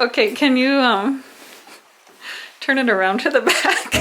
Okay, can you turn it around to the back?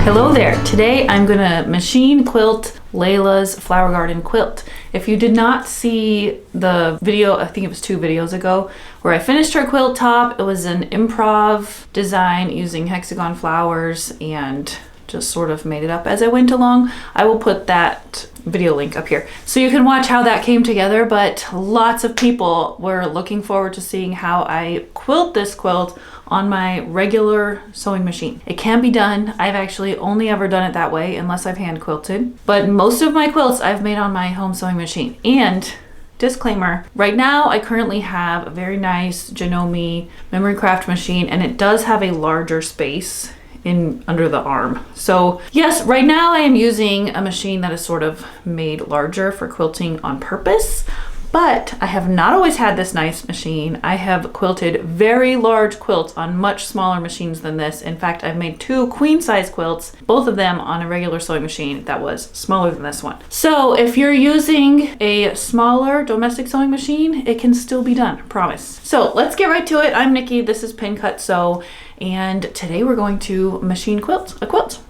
Hello there. Today I'm gonna machine quilt Layla's flower garden quilt. If you did not see the video, I think it was 2 videos ago, where I finished her quilt top. It was an improv design using hexagon flowers and just sort of made it up as I went along. I will put that video link up here so you can watch how that came together, but lots of people were looking forward to seeing how I quilt this quilt on my regular sewing machine. It can be done. I've actually only ever done it that way unless I've hand quilted, but most of my quilts I've made on my home sewing machine. And disclaimer, right now I currently have a very nice Janome memory craft machine, and it does have a larger space in under the arm. So yes, right now I am using a machine that is sort of made larger for quilting on purpose, but I have not always had this nice machine. I have quilted very large quilts on much smaller machines than this. In fact, I've made 2 queen size quilts, both of them on a regular sewing machine that was smaller than this one. So if you're using a smaller domestic sewing machine, it can still be done, promise. So let's get right to it. I'm Nikki, this is Pin Cut Sew, and today we're going to machine a quilt.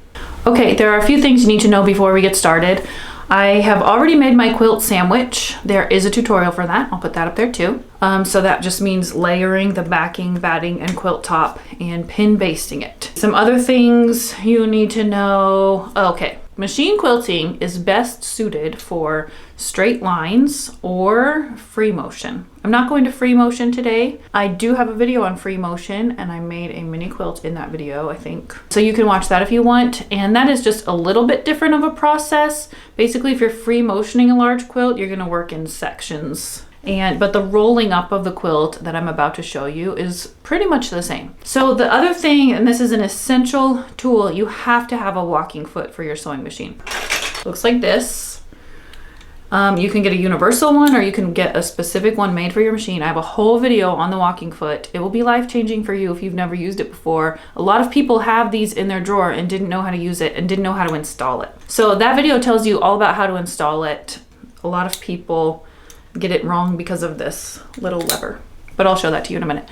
Okay, there are a few things you need to know before we get started. I have already made my quilt sandwich. There is a tutorial for that. I'll put that up there too. So that just means layering the backing, batting, and quilt top and pin basting it. Some other things you need to know. Okay, machine quilting is best suited for straight lines or free motion. I'm not going to free motion today. I do have a video on free motion, and I made a mini quilt in that video, I think. So you can watch that if you want. And that is just a little bit different of a process. Basically, if you're free motioning a large quilt, you're gonna work in sections. But the rolling up of the quilt that I'm about to show you is pretty much the same. So the other thing, and this is an essential tool, you have to have a walking foot for your sewing machine. Looks like this. You can get a universal one, or you can get a specific one made for your machine. I have a whole video on the walking foot. It will be life-changing for you if you've never used it before. A lot of people have these in their drawer and didn't know how to use it and didn't know how to install it. So that video tells you all about how to install it. A lot of people get it wrong because of this little lever, but I'll show that to you in a minute.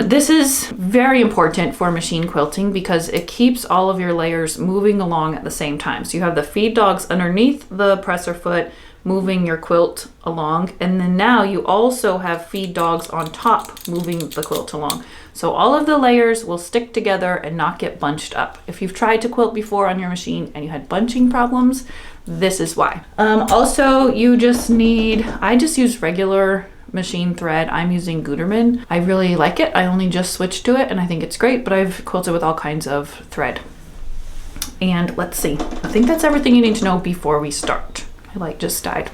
This is very important for machine quilting because it keeps all of your layers moving along at the same time. So you have the feed dogs underneath the presser foot moving your quilt along, and then now you also have feed dogs on top moving the quilt along. So all of the layers will stick together and not get bunched up. If you've tried to quilt before on your machine and you had bunching problems, this is why. Also, you just need, I just use regular machine thread. I'm using Gutermann. I really like it. I only just switched to it and I think it's great, but I've quilted with all kinds of thread. And let's see, I think that's everything you need to know before we start. My light just died.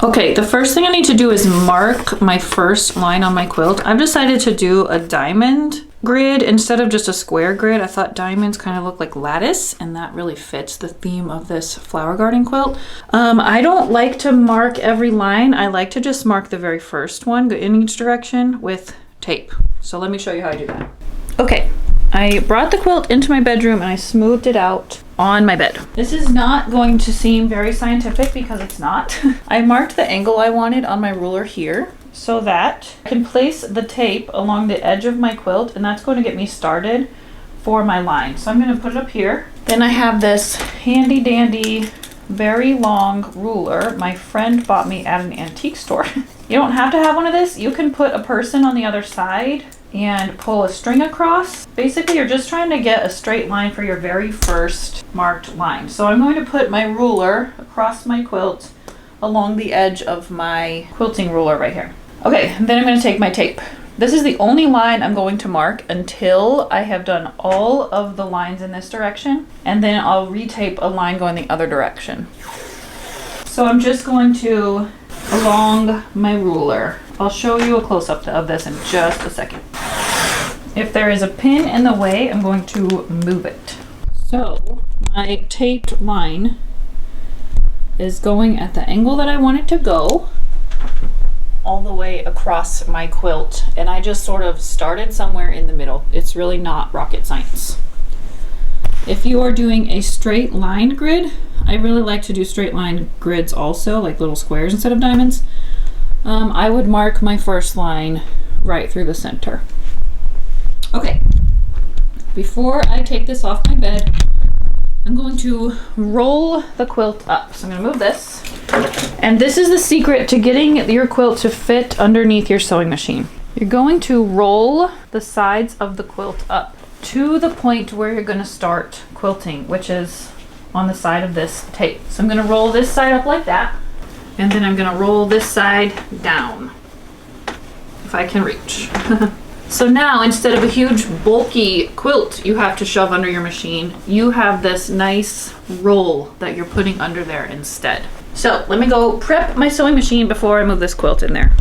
Okay, the first thing I need to do is mark my first line on my quilt. I've decided to do a diamond grid instead of just a square grid. I thought diamonds kind of look like lattice, and that really fits the theme of this flower garden quilt. I don't like to mark every line. I like to just mark the very first one, go in each direction with tape. So let me show you how I do that. Okay, I brought the quilt into my bedroom and I smoothed it out on my bed. This is not going to seem very scientific because it's not. I marked the angle I wanted on my ruler here so that I can place the tape along the edge of my quilt, and that's going to get me started for my line. So I'm going to put it up here. Then I have this handy dandy, very long ruler my friend bought me at an antique store. You don't have to have one of this. You can put a person on the other side and pull a string across. Basically, you're just trying to get a straight line for your very first marked line. So I'm going to put my ruler across my quilt along the edge of my quilting ruler right here. Okay, then I'm going to take my tape. This is the only line I'm going to mark until I have done all of the lines in this direction, and then I'll retape a line going the other direction. So I'm just going to along my ruler. I'll show you a close-up of this in just a second. If there is a pin in the way, I'm going to move it. So my taped line is going at the angle that I want it to go all the way across my quilt, and I just sort of started somewhere in the middle. It's really not rocket science. If you are doing a straight line grid, I really like to do straight line grids also, like little squares instead of diamonds. I would mark my first line right through the center. Okay, before I take this off my bed, I'm going to roll the quilt up. So I'm gonna move this. And this is the secret to getting your quilt to fit underneath your sewing machine. You're going to roll the sides of the quilt up to the point where you're gonna start quilting, which is on the side of this tape. So I'm gonna roll this side up like that, and then I'm gonna roll this side down, if I can reach. So now, instead of a huge bulky quilt you have to shove under your machine, you have this nice roll that you're putting under there instead. So let me go prep my sewing machine before I move this quilt in there.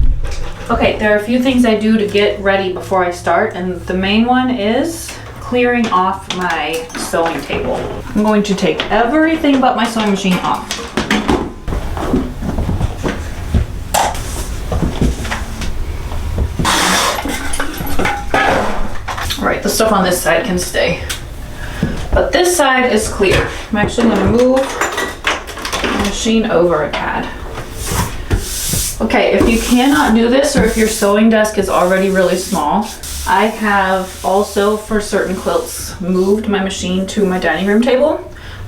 Okay, there are a few things I do to get ready before I start, and the main one is clearing off my sewing table. I'm going to take everything but my sewing machine off. All right, the stuff on this side can stay, but this side is clear. I'm actually going to move the machine over a tad. Okay, if you cannot do this, or if your sewing desk is already really small, I have also, for certain quilts, moved my machine to my dining room table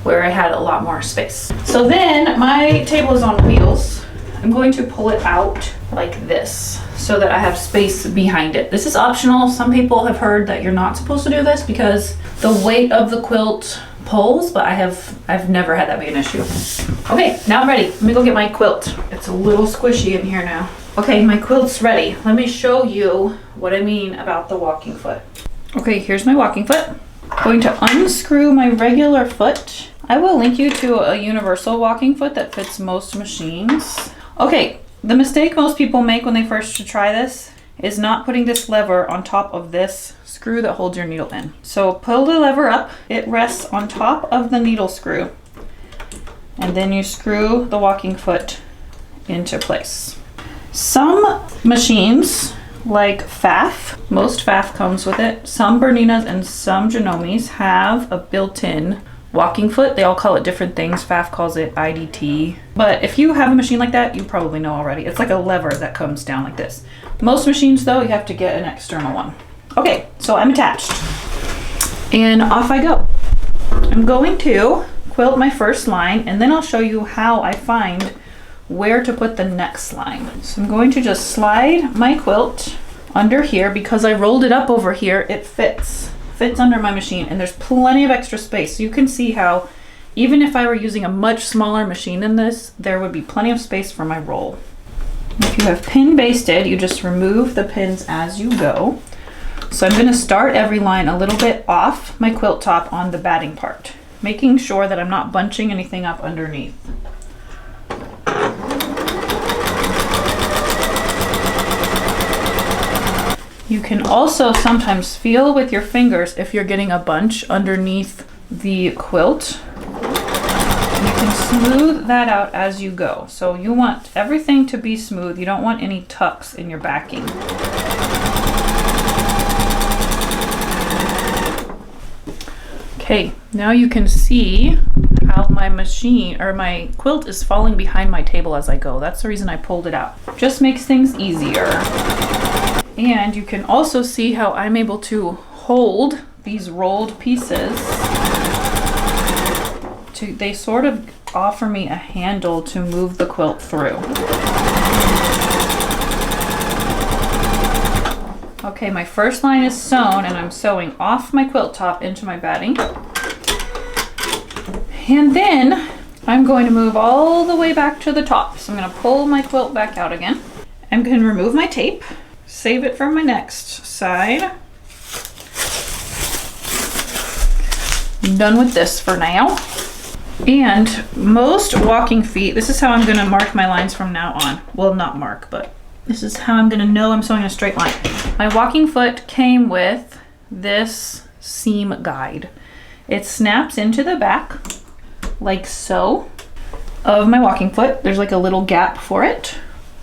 where I had a lot more space. So then my table is on wheels. I'm going to pull it out like this so that I have space behind it. This is optional. Some people have heard that you're not supposed to do this because the weight of the quilt pulls, but I've never had that be an issue. Okay, now I'm ready. Let me go get my quilt. It's a little squishy in here now. Okay, my quilt's ready. Let me show you what I mean about the walking foot. Okay, here's my walking foot. I'm going to unscrew my regular foot. I will link you to a universal walking foot that fits most machines. Okay, the mistake most people make when they first try this is not putting this lever on top of this screw that holds your needle in. So pull the lever up, it rests on top of the needle screw, and then you screw the walking foot into place. Some machines, like Pfaff, most Pfaff comes with it, some Berninas and some Genomes have a built-in walking foot. They all call it different things. Pfaff calls it IDT. But if you have a machine like that, you probably know already. It's like a lever that comes down like this. Most machines though, you have to get an external one. Okay, so I'm attached. And off I go. I'm going to quilt my first line, and then I'll show you how I find where to put the next line. So I'm going to just slide my quilt under here. Because I rolled it up over here, it fits under my machine, and there's plenty of extra space. So you can see how even if I were using a much smaller machine than this, there would be plenty of space for my roll. If you have pin basted, you just remove the pins as you go. So I'm going to start every line a little bit off my quilt top on the batting part, making sure that I'm not bunching anything up underneath. You can also sometimes feel with your fingers if you're getting a bunch underneath the quilt. You can smooth that out as you go. So you want everything to be smooth. You don't want any tucks in your backing. Okay, now you can see how my machine or my quilt is falling behind my table as I go. That's the reason I pulled it out. Just makes things easier. And you can also see how I'm able to hold these rolled pieces. They sort of offer me a handle to move the quilt through. Okay, my first line is sewn, and I'm sewing off my quilt top into my batting. And then I'm going to move all the way back to the top. So I'm going to pull my quilt back out again. I'm going to remove my tape. Save it for my next side. I'm done with this for now. And most walking feet, this is how I'm going to mark my lines from now on. Well, not mark, but this is how I'm going to know I'm sewing a straight line. My walking foot came with this seam guide. It snaps into the back like so of my walking foot. There's like a little gap for it.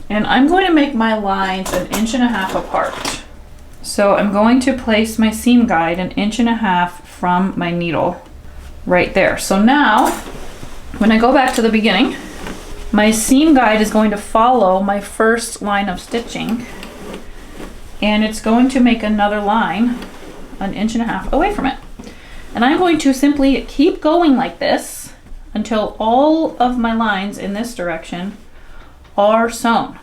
And I'm going to make my lines 1.5 inches apart. So I'm going to place my seam guide 1.5 inches from my needle right there. So now, when I go back to the beginning, My seam guide is going to follow my first line of stitching, and it's going to make another line 1.5 inches away from it. And I'm going to simply keep going like this until all of my lines in this direction are sewn.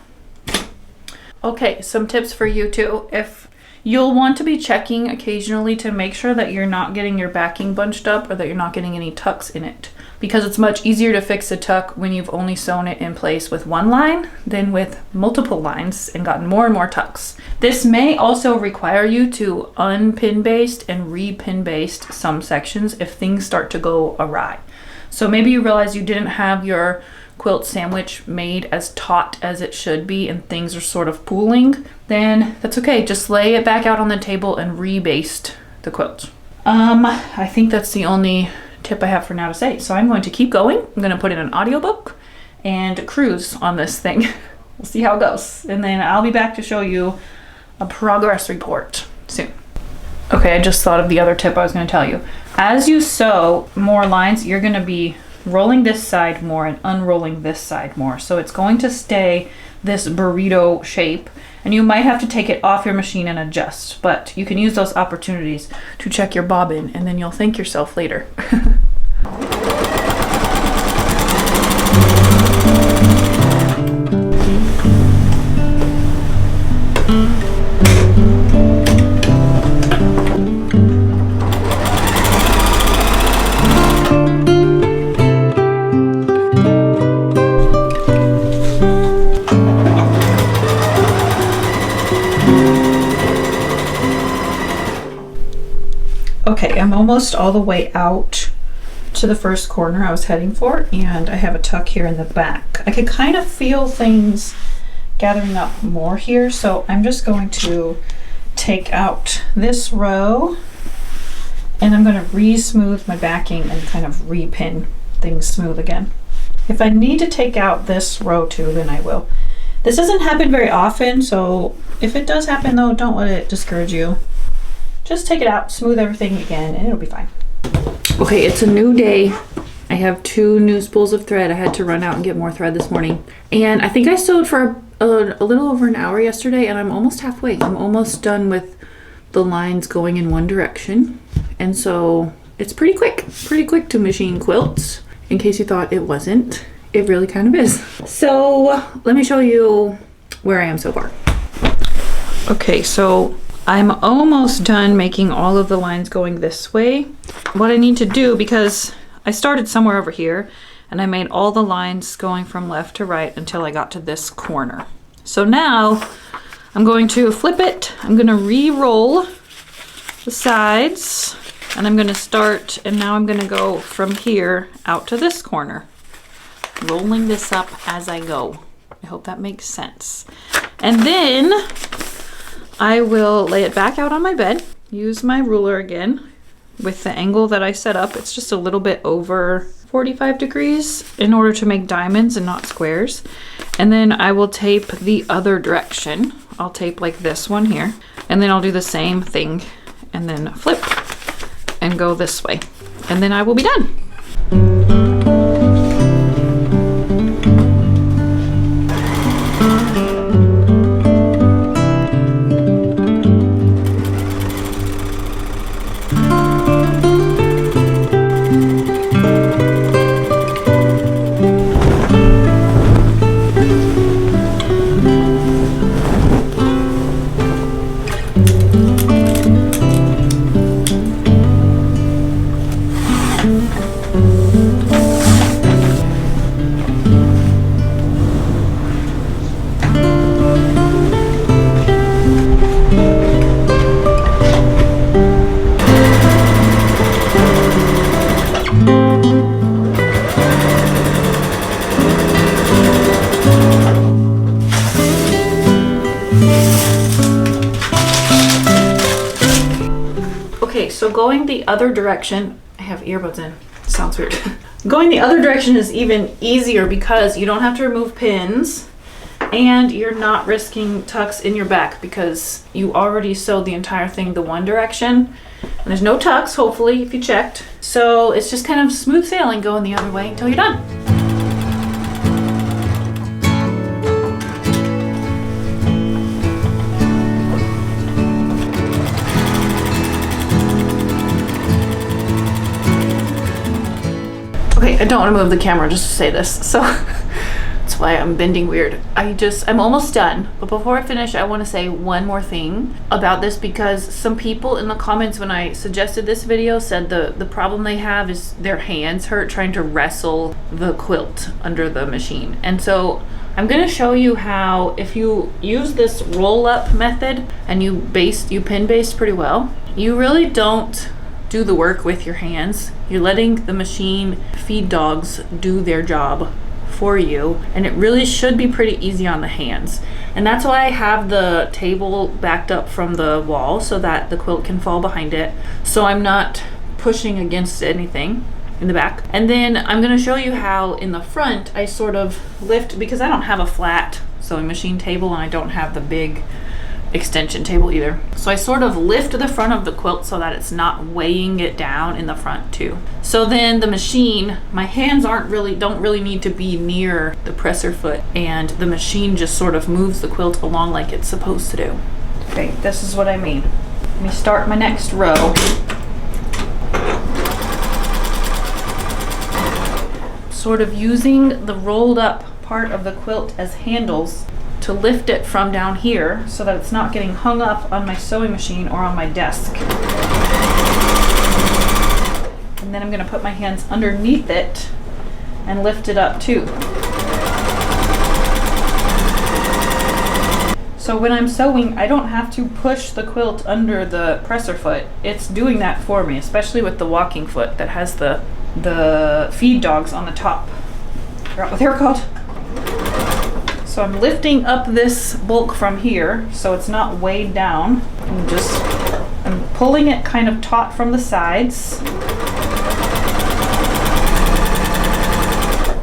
Okay, some tips for you too. If you'll want to be checking occasionally to make sure that you're not getting your backing bunched up or that you're not getting any tucks in it, because it's much easier to fix a tuck when you've only sewn it in place with one line than with multiple lines and gotten more and more tucks. This may also require you to unpin baste and repin baste some sections if things start to go awry. So maybe you realize you didn't have your quilt sandwich made as taut as it should be and things are sort of pooling, then that's okay. Just lay it back out on the table and rebaste the quilt. I think that's the only tip I have for now to say. So I'm going to keep going. I'm going to put in an audiobook and cruise on this thing. We'll see how it goes. And then I'll be back to show you a progress report soon. Okay, I just thought of the other tip I was going to tell you. As you sew more lines, you're going to be rolling this side more and unrolling this side more. So it's going to stay this burrito shape, and you might have to take it off your machine and adjust, but you can use those opportunities to check your bobbin, and then you'll thank yourself later. Okay, I'm almost all the way out to the first corner I was heading for, and I have a tuck here in the back. I could kind of feel things gathering up more here, so I'm just going to take out this row and I'm going to re-smooth my backing and kind of repin things smooth again. If I need to take out this row too, then I will. This doesn't happen very often, so if it does happen though, don't let it discourage you. Just take it out, smooth everything again, and it'll be fine. Okay, it's a new day. I have 2 new spools of thread. I had to run out and get more thread this morning. And I think I sewed for a little over an hour yesterday, and I'm almost halfway. I'm almost done with the lines going in one direction. And so it's pretty quick to machine quilts. In case you thought it wasn't, it really kind of is. So let me show you where I am so far. Okay, so I'm almost done making all of the lines going this way. What I need to do, because I started somewhere over here and I made all the lines going from left to right until I got to this corner. So now I'm going to flip it. I'm going to re-roll the sides and I'm going to start, and now I'm going to go from here out to this corner, rolling this up as I go. I hope that makes sense. And then I will lay it back out on my bed, use my ruler again with the angle that I set up. It's just a little bit over 45 degrees in order to make diamonds and not squares. And then I will tape the other direction. I'll tape like this one here, and then I'll do the same thing and then flip and go this way. And then I will be done. Okay, so going the other direction, I have earbuds in, sounds weird. Going the other direction is even easier because you don't have to remove pins and you're not risking tucks in your back because you already sewed the entire thing the one direction. And there's no tucks, hopefully, if you checked. So it's just kind of smooth sailing going the other way until you're done. I don't want to move the camera just to say this, so that's why I'm bending weird. I'm almost done, but before I finish, I want to say one more thing about this, because some people in the comments when I suggested this video said the problem they have is their hands hurt trying to wrestle the quilt under the machine. And so I'm going to show you how, if you use this roll up method and you pin baste pretty well, you really don't do the work with your hands. You're letting the machine feed dogs do their job for you, and it really should be pretty easy on the hands. And that's why I have the table backed up from the wall so that the quilt can fall behind it, so I'm not pushing against anything in the back. And then I'm going to show you how in the front I sort of lift, because I don't have a flat sewing machine table and I don't have the big extension table either. So I sort of lift the front of the quilt so that it's not weighing it down in the front too. So then the machine, my hands don't really need to be near the presser foot, and the machine just sort of moves the quilt along like it's supposed to do. Okay, this is what I mean. Let me start my next row. Sort of using the rolled up part of the quilt as handles to lift it from down here so that it's not getting hung up on my sewing machine or on my desk. And then I'm going to put my hands underneath it and lift it up too. So when I'm sewing, I don't have to push the quilt under the presser foot. It's doing that for me, especially with the walking foot that has the feed dogs on the top. I forgot what they're called. So I'm lifting up this bulk from here so it's not weighed down. I'm pulling it kind of taut from the sides.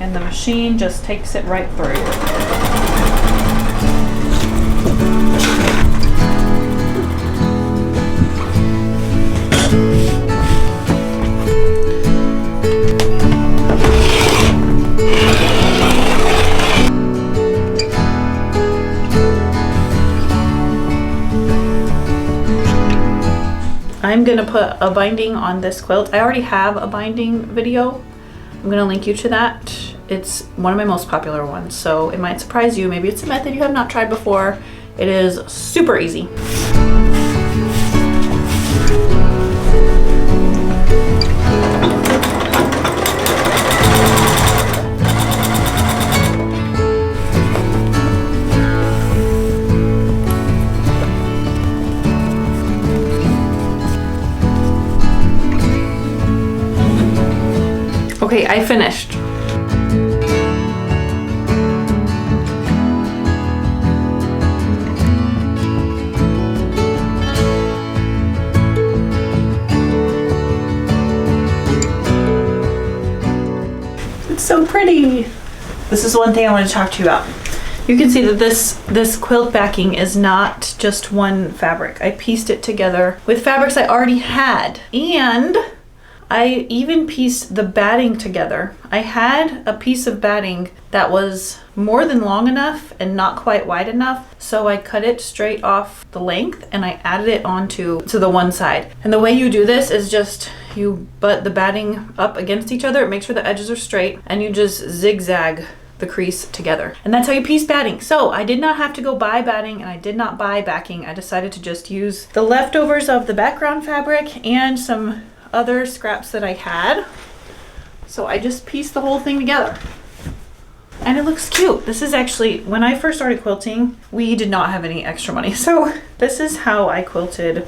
And the machine just takes it right through. I'm gonna put a binding on this quilt. I already have a binding video. I'm gonna link you to that. It's one of my most popular ones, so it might surprise you. Maybe it's a method you have not tried before. It is super easy. Okay, I finished. It's so pretty. This is one thing I want to talk to you about. You can see that this quilt backing is not just one fabric. I pieced it together with fabrics I already had, and I even pieced the batting together. I had a piece of batting that was more than long enough and not quite wide enough, so I cut it straight off the length and I added it onto the one side. And the way you do this is just you butt the batting up against each other, make sure the edges are straight, and you just zigzag the crease together. And that's how you piece batting. So I did not have to go buy batting and I did not buy backing. I decided to just use the leftovers of the background fabric and some other scraps that I had. So I just pieced the whole thing together. And it looks cute. This is actually, when I first started quilting, we did not have any extra money. So this is how I quilted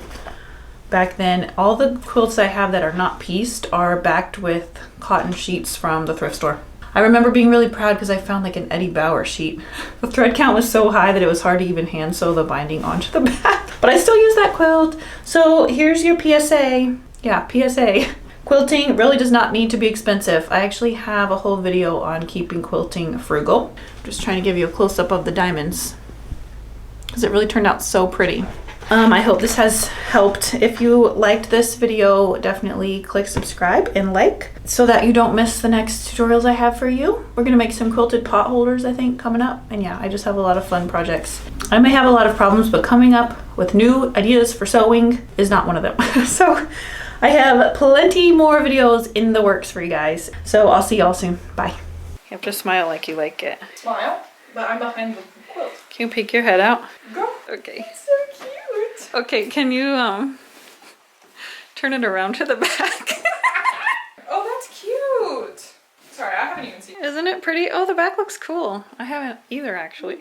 back then. All the quilts I have that are not pieced are backed with cotton sheets from the thrift store. I remember being really proud because I found like an Eddie Bauer sheet. The thread count was so high that it was hard to even hand sew the binding onto the back. But I still use that quilt. So here's your PSA. Yeah, PSA. Quilting really does not need to be expensive. I actually have a whole video on keeping quilting frugal. I'm just trying to give you a close-up of the diamonds because it really turned out so pretty. I hope this has helped. If you liked this video, definitely click subscribe and like so that you don't miss the next tutorials I have for you. We're gonna make some quilted pot holders, I think, coming up. And yeah, I just have a lot of fun projects. I may have a lot of problems, but coming up with new ideas for sewing is not one of them. So I have plenty more videos in the works for you guys. So I'll see y'all soon. Bye. You have to smile like you like it. Smile, but I'm behind the quilt. Can you peek your head out? Go. Okay. It's so cute. Okay, can you turn it around to the back? Oh, that's cute. Sorry, I haven't even seen it. Isn't it pretty? Oh, the back looks cool. I haven't either, actually.